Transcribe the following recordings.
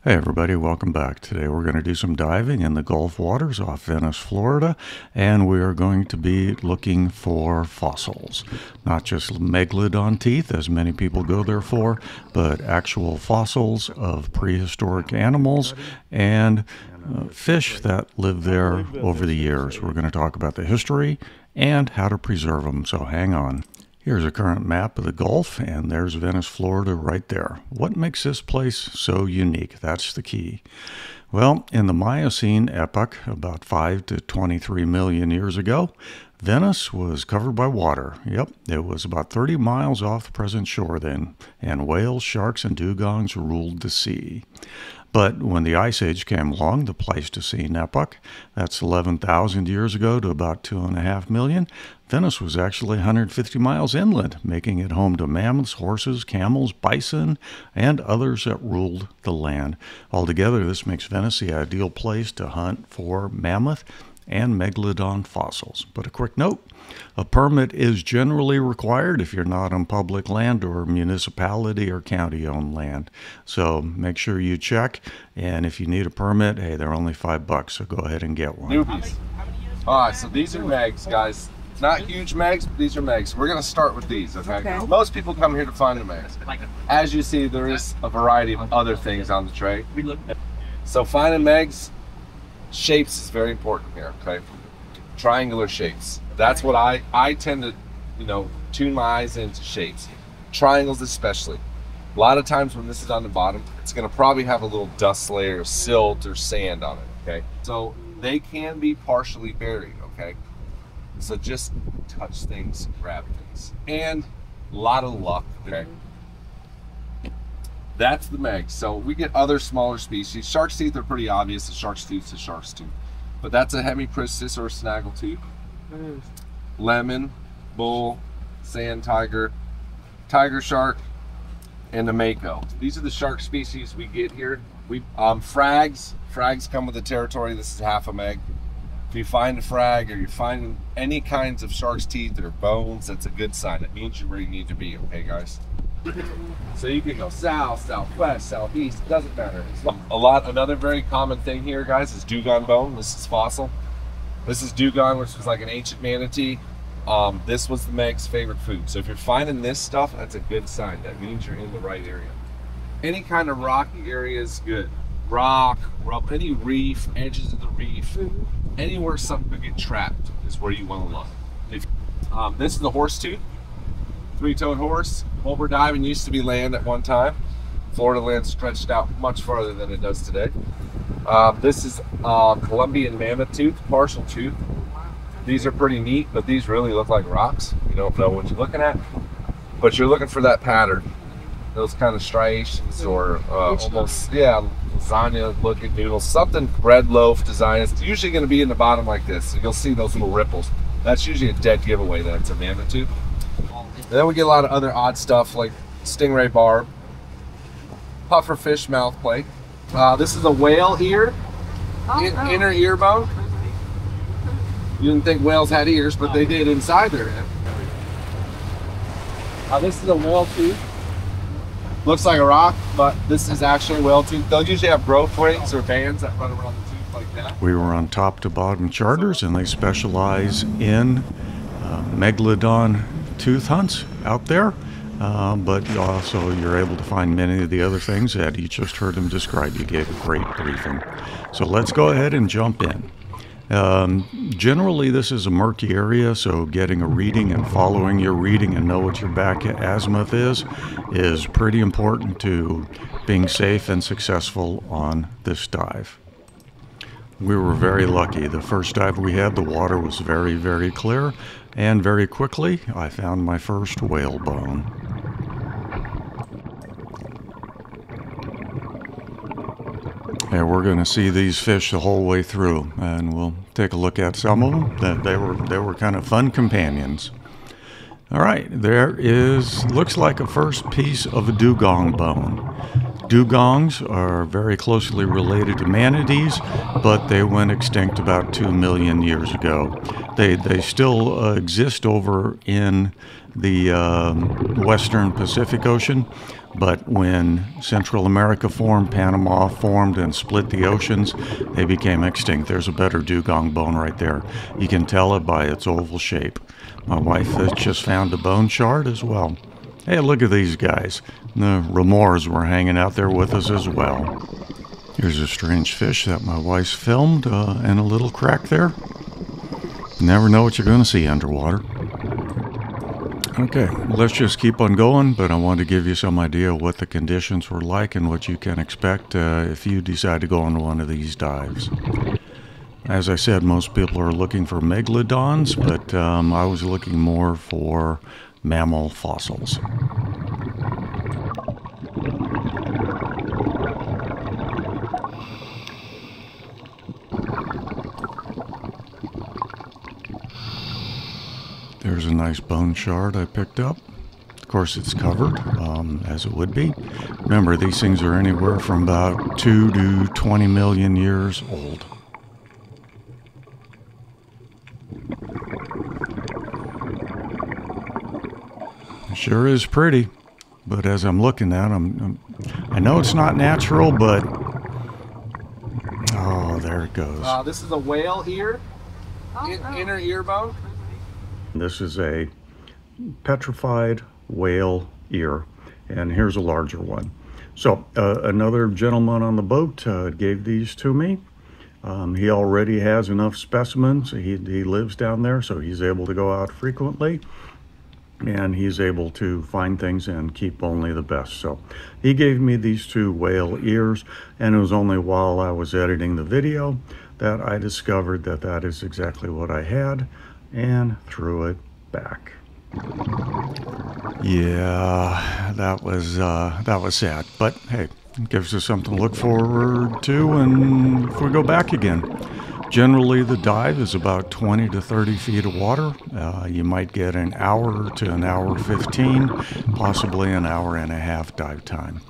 Hey everybody, welcome back. Today we're going to do some diving in the Gulf waters off Venice, Florida, and we are going to be looking for fossils. Not just megalodon teeth, as many people go there for, but actual fossils of prehistoric animals and fish that lived there over the years. We're going to talk about the history and how to preserve them, so hang on. Here's a current map of the Gulf, and there's Venice, Florida right there. What makes this place so unique? That's the key. Well, in the Miocene epoch, about 5 to 23 million years ago, Venice was covered by water. Yep, it was about 30 miles off the present shore then, and whales, sharks, and dugongs ruled the sea. But when the Ice Age came along, the Pleistocene epoch, that's 11,000 years ago to about 2.5 million, Venice was actually 150 miles inland, making it home to mammoths, horses, camels, bison, and others that ruled the land. Altogether, this makes Venice the ideal place to hunt for mammoth and megalodon fossils. But a quick note, a permit is generally required if you're not on public land or municipality or county-owned land. So make sure you check, and if you need a permit, hey, they're only $5, so go ahead and get one. Newbies. All right, so these are megs, guys. Not huge megs, but these are megs. We're gonna start with these, okay? Most people come here to find the megs. As you see, there is a variety of other things on the tray. So finding megs, shapes is very important here, okay? Triangular shapes. That's what I tend to, tune my eyes into shapes. Triangles especially. A lot of times when this is on the bottom, it's gonna probably have a little dust layer of silt or sand on it, okay? So they can be partially buried, okay? So just touch things, grab things. And a lot of luck, okay? That's the meg. So we get other smaller species. Shark's teeth are pretty obvious. The shark's tooth is a shark's tooth. But that's a hemipristis or a snaggletooth. Lemon, bull, sand tiger, tiger shark, and the mako. These are the shark species we get here. Frags come with the territory. This is half a meg. If you find a frag or you find any kinds of shark's teeth or bones, that's a good sign. It means you're where you need to be, okay, guys? So you can go south, southwest, southeast, it doesn't matter. Another very common thing here, guys, is dugong bone. This is fossil. This is dugong, which was like an ancient manatee. This was the meg's favorite food. So if you're finding this stuff, that's a good sign. That means you're in the right area. Any kind of rocky area is good. Rock, any reef, edges of the reef, anywhere something could get trapped is where you want to look. This is the horse tooth, three-toed horse. Over diving used to be land at one time. Florida land stretched out much farther than it does today. This is Colombian mammoth tooth, partial tooth. These are pretty neat, but these really look like rocks. You don't know what you're looking at, but you're looking for that pattern. Those kind of striations or almost, yeah, lasagna looking noodles, something bread loaf design. It's usually going to be in the bottom like this. So you'll see those little ripples. That's usually a dead giveaway that it's a mammoth tooth. And then we get a lot of other odd stuff like stingray barb, pufferfish mouth plate. This is a whale ear, inner ear bone. You didn't think whales had ears, but they did inside their head. This is a whale tooth. Looks like a rock, but this is actually a whale tooth. They'll usually have growth rings or bands that run around the tooth like that. We were on top to bottom charters, and they specialize in megalodon tooth hunts out there. But also you're able to find many of the other things that you just heard him describe. You gave a great briefing. So let's go ahead and jump in. Generally, this is a murky area, so getting a reading and following your reading and know what your back azimuth is pretty important to being safe and successful on this dive. We were very lucky. The first dive we had, the water was very, very clear, and very quickly I found my first whale bone. And we're going to see these fish the whole way through, and we'll take a look at some of them. They were kind of fun companions. All right, looks like a first piece of a dugong bone. Dugongs are very closely related to manatees, but they went extinct about 2 million years ago. They still exist over in the western Pacific Ocean, But when Central America formed, Panama formed, and split the oceans, they became extinct. There's a better dugong bone right there. You can tell it by its oval shape. My wife has just found a bone shard as well. Hey, look at these guys. The remors were hanging out there with us as well. Here's a strange fish that my wife filmed, and a little crack there. You never know what you're going to see underwater. Okay, let's just keep on going, but I want to give you some idea of what the conditions were like and what you can expect if you decide to go on one of these dives. As I said, most people are looking for megalodons, but I was looking more for mammal fossils. There's a nice bone shard I picked up. Of course, it's covered, as it would be. Remember, these things are anywhere from about 2 to 20 million years old. It sure is pretty, but as I'm looking at them, I know it's not natural, but oh, there it goes. This is a whale ear, inner ear bone. This is a petrified whale ear, and here's a larger one. So another gentleman on the boat gave these to me. He already has enough specimens. He lives down there, so he's able to go out frequently, and he's able to find things and keep only the best. So he gave me these 2 whale ears, and it was only while I was editing the video that I discovered that that is exactly what I had, and threw it back. Yeah, that was sad, but hey, it gives us something to look forward to, and if we go back again. Generally, the dive is about 20 to 30 feet of water. You might get an hour to an hour 15, possibly an hour and a half dive time.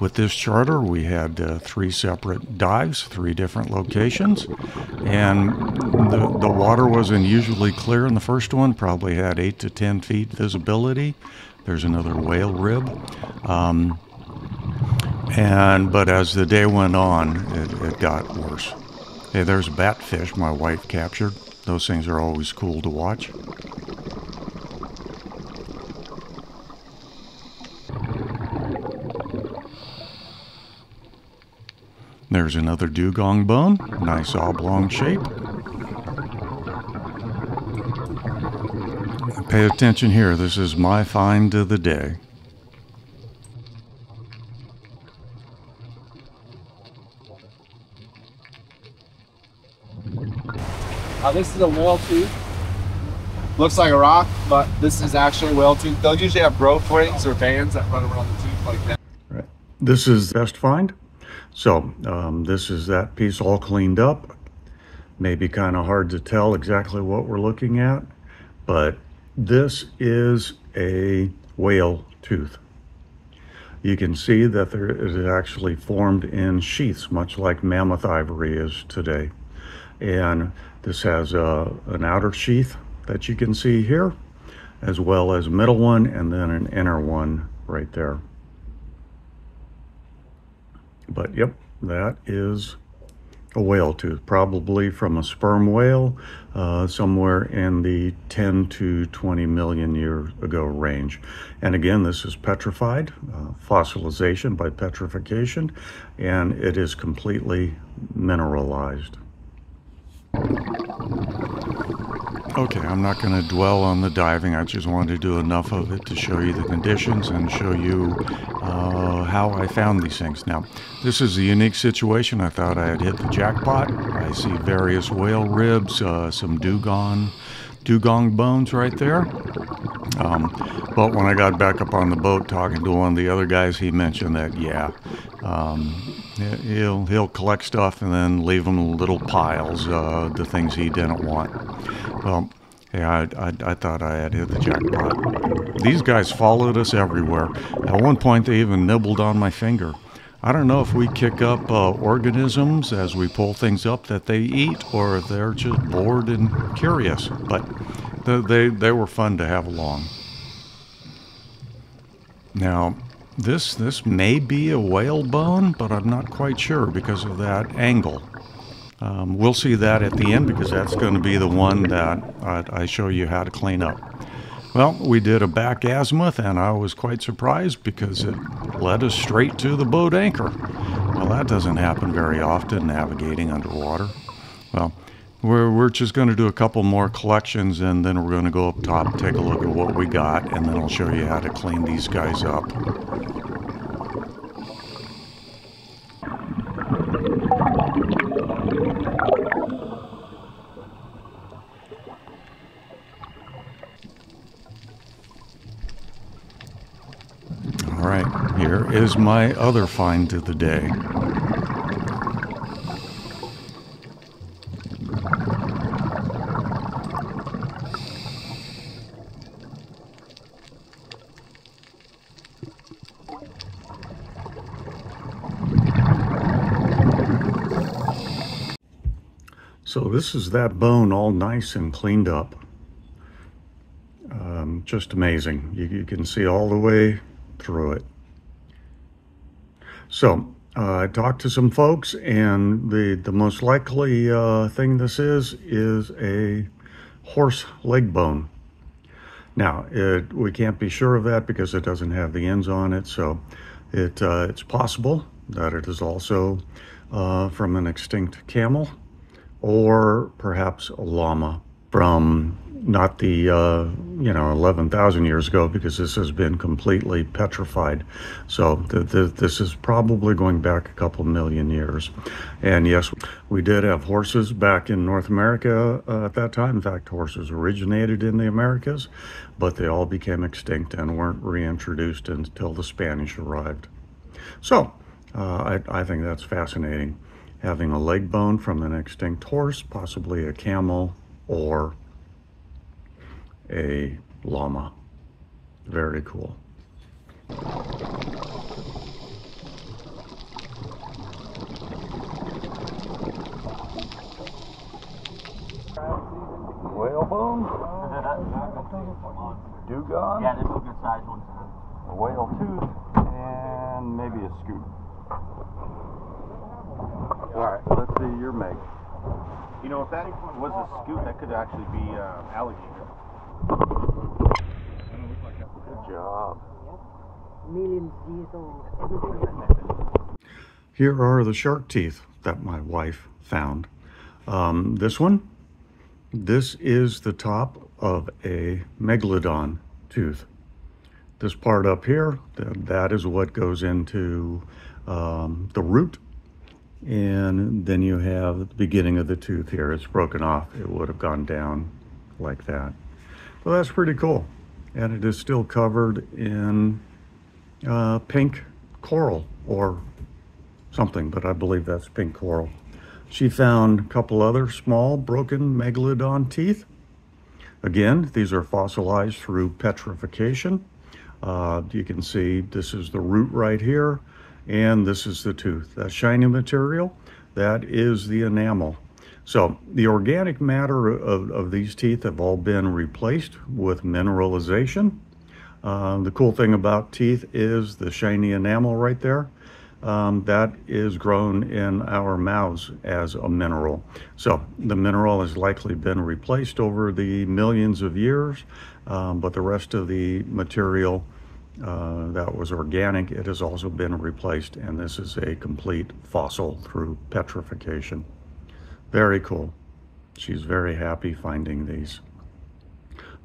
With this charter, we had 3 separate dives, 3 different locations, and the water was unusually clear in the first one, probably had 8 to 10 feet visibility. There's another whale rib. But as the day went on, it got worse. Hey, there's a batfish my wife captured. Those things are always cool to watch. There's another dugong bone, nice oblong shape. Pay attention here, this is my find of the day. This is a whale tooth. Looks like a rock, but this is actually a whale tooth. They'll usually have growth rings or bands that run around the tooth like that. Right. This is the best find. So this is that piece all cleaned up. Maybe kind of hard to tell exactly what we're looking at, but this is a whale tooth. You can see that there is actually formed in sheaths, much like mammoth ivory is today. And this has an outer sheath that you can see here, as well as a middle one, and then an inner one right there. But yep, that is a whale tooth, probably from a sperm whale, somewhere in the 10 to 20 million years ago range. And again, this is petrified, fossilization by petrification, and it is completely mineralized. Okay, I'm not going to dwell on the diving. I just wanted to do enough of it to show you the conditions and show you how I found these things. Now, this is a unique situation. I thought I had hit the jackpot. I see various whale ribs, some dugong bones right there. But when I got back up on the boat talking to one of the other guys, he mentioned that, yeah, he'll collect stuff and then leave them in little piles, the things he didn't want. Well, yeah, I thought I had hit the jackpot. These guys followed us everywhere. At one point, they even nibbled on my finger. I don't know if we kick up organisms as we pull things up that they eat, or if they're just bored and curious. But they were fun to have along. Now, This may be a whale bone, but I'm not quite sure because of that angle. We'll see that at the end because that's going to be the one that I show you how to clean up. Well, we did a back azimuth, and I was quite surprised because it led us straight to the boat anchor. Well, that doesn't happen very often, navigating underwater. Well, we're just going to do a couple more collections, and then we're going to go up top, take a look at what we got, and then I'll show you how to clean these guys up. All right, here is my other find of the day. So this is that bone all nice and cleaned up. Just amazing. You can see all the way through it. So I talked to some folks, and the most likely thing this is a horse leg bone. Now we can't be sure of that because it doesn't have the ends on it, so it's possible that it is also from an extinct camel, or perhaps a llama from not the 11,000 years ago, because this has been completely petrified. So this is probably going back a couple million years. And yes, we did have horses back in North America at that time. In fact, horses originated in the Americas, but they all became extinct and weren't reintroduced until the Spanish arrived. So I think that's fascinating. Having a leg bone from an extinct horse, possibly a camel or a llama. Very cool. Whale bone, dugong, yeah, there's a good size ones. a whale tooth, and maybe a scuba. All right, let's see your make. You know, if that was a scoop, that could actually be alligator. Good job. Millions years old. Here are the shark teeth that my wife found. This is the top of a megalodon tooth. This part up here, that is what goes into the root. And then you have the beginning of the tooth here. It's broken off. It would have gone down like that. So that's pretty cool. And it is still covered in pink coral or something, but I believe that's pink coral. She found a couple other small broken megalodon teeth. Again, these are fossilized through petrification. You can see this is the root right here, and this is the tooth. That shiny material, that is the enamel. So the organic matter of these teeth have all been replaced with mineralization. The cool thing about teeth is the shiny enamel right there. That is grown in our mouths as a mineral. So the mineral has likely been replaced over the millions of years, but the rest of the material that was organic, it has also been replaced, and this is a complete fossil through petrification. Very cool. She's very happy finding these.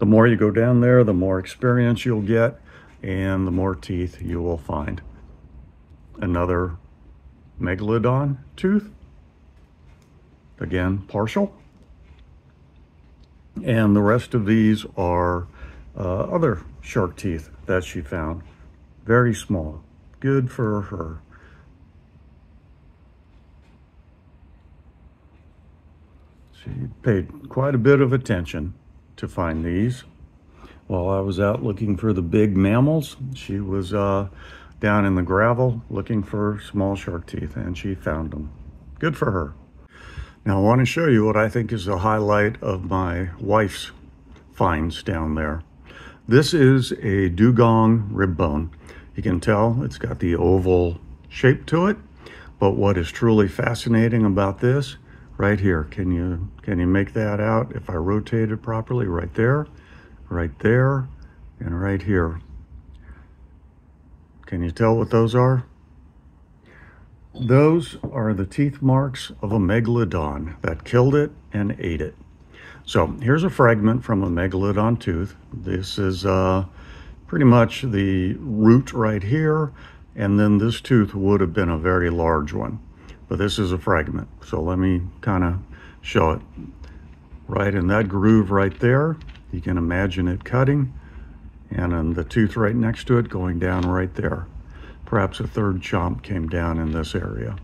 The more you go down there, the more experience you'll get, and the more teeth you will find. Another megalodon tooth, again partial, and the rest of these are other shark teeth that she found. Very small. Good for her. She paid quite a bit of attention to find these. While I was out looking for the big mammals, she was down in the gravel looking for small shark teeth, and she found them. Good for her. Now I want to show you what I think is the highlight of my wife's finds down there. This is a dugong rib bone. You can tell it's got the oval shape to it. But what is truly fascinating about this, right here, can you make that out if I rotate it properly? Right there, and right here. Can you tell what those are? Those are the teeth marks of a megalodon that killed it and ate it. So here's a fragment from a megalodon tooth. This is pretty much the root right here, and then this tooth would have been a very large one. But this is a fragment. So let me kind of show it. Right in that groove right there, you can imagine it cutting, and then the tooth right next to it going down right there. Perhaps a third chomp came down in this area.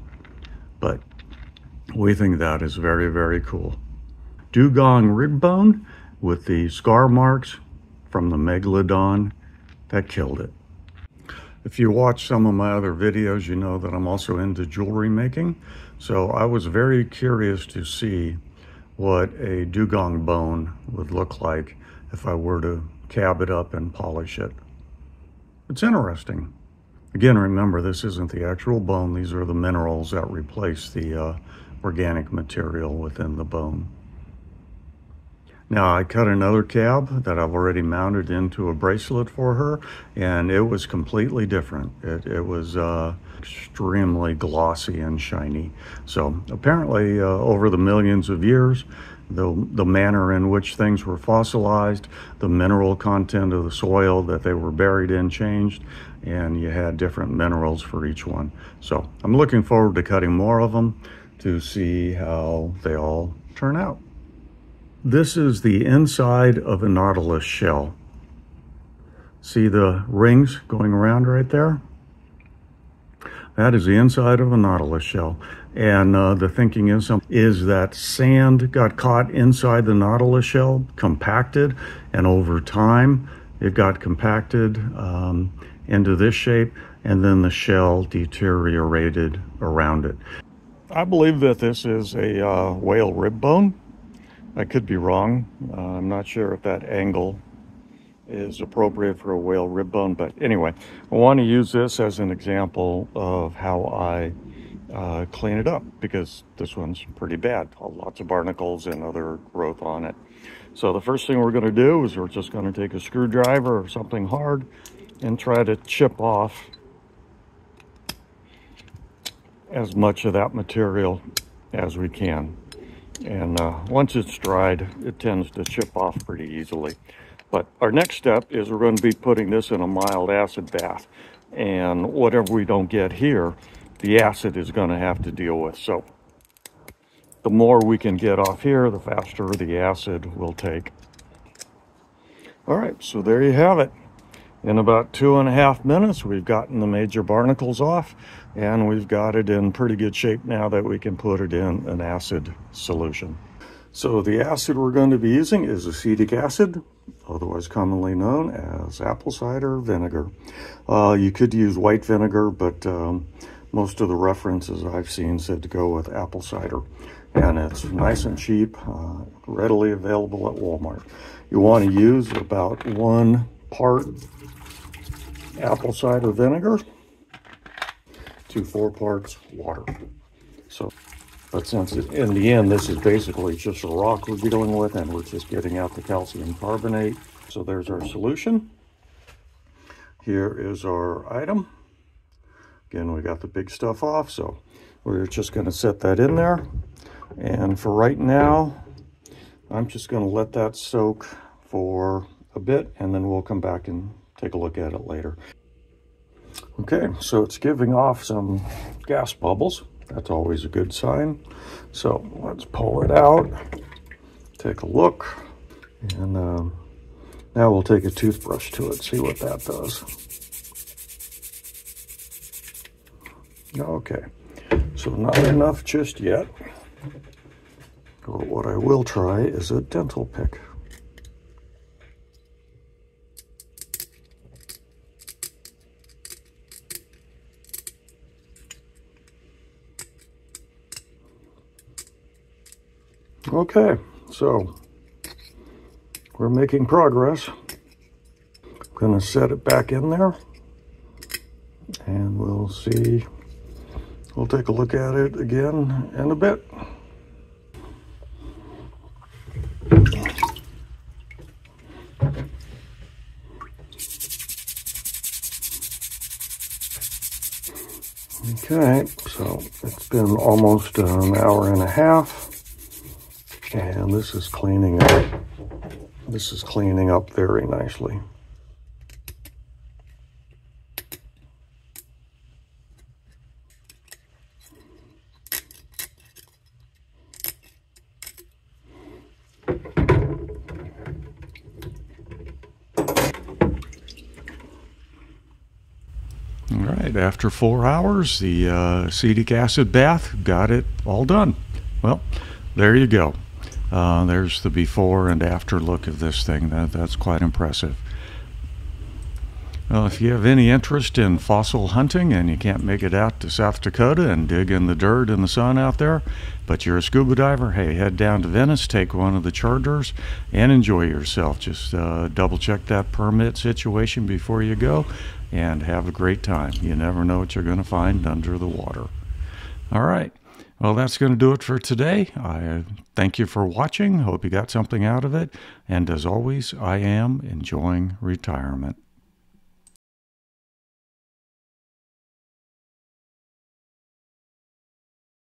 But we think that is very, very cool. Dugong rib bone with the scar marks from the megalodon that killed it. If you watch some of my other videos, you know that I'm also into jewelry making. So I was very curious to see what a dugong bone would look like if I were to cab it up and polish it. It's interesting. Again, remember, this isn't the actual bone. These are the minerals that replace the organic material within the bone. Now, I cut another cab that I've already mounted into a bracelet for her, and it was completely different. It was extremely glossy and shiny. So apparently, over the millions of years, the manner in which things were fossilized, the mineral content of the soil that they were buried in changed, and you had different minerals for each one. So I'm looking forward to cutting more of them to see how they all turn out. This is the inside of a nautilus shell. See the rings going around right there? That is the inside of a nautilus shell. And the thinking is that sand got caught inside the nautilus shell, compacted, and over time it got compacted into this shape, and then the shell deteriorated around it. I believe that this is a whale rib bone. I could be wrong. I'm not sure if that angle is appropriate for a whale rib bone, but anyway, I want to use this as an example of how I clean it up, because this one's pretty bad. Lots of barnacles and other growth on it. So the first thing we're going to do is we're just going to take a screwdriver or something hard and try to chip off as much of that material as we can. And once it's dried, it tends to chip off pretty easily. But our next step is we're going to be putting this in a mild acid bath. And whatever we don't get here, the acid is going to have to deal with. So the more we can get off here, the faster the acid will take. All right, so there you have it. In about 2.5 minutes, we've gotten the major barnacles off, and we've got it in pretty good shape now that we can put it in an acid solution. So the acid we're going to be using is acetic acid, otherwise commonly known as apple cider vinegar. You could use white vinegar, but most of the references I've seen said to go with apple cider. And it's nice and cheap, readily available at Walmart. You want to use about 1 part apple cider vinegar to 4 parts water. So, but since in the end this is basically just a rock we're dealing with, and we're just getting out the calcium carbonate. So there's our solution. Here is our item. Again, we got the big stuff off, so we're just going to set that in there. And for right now, I'm just going to let that soak for a bit, and then we'll come back and take a look at it later. Okay, so it's giving off some gas bubbles. That's always a good sign. So let's pull it out, take a look, and now we'll take a toothbrush to it, see what that does. Okay, so not enough just yet. But what I will try is a dental pick. Okay, so we're making progress. I'm going to set it back in there We'll see. We'll take a look at it again in a bit. Okay, so it's been almost an hour and a half, and this is cleaning up. This is cleaning up very nicely. All right, after 4 hours, the acetic acid bath got it all done. Well, there you go. There's the before and after look of this thing. That's quite impressive. Well, if you have any interest in fossil hunting and you can't make it out to South Dakota and dig in the dirt and the sun out there, but you're a scuba diver, hey, head down to Venice, take one of the charters, and enjoy yourself. Just double check that permit situation before you go and have a great time. You never know what you're going to find under the water. All right. Well, that's going to do it for today. I thank you for watching. Hope you got something out of it. And as always, I am enjoying retirement.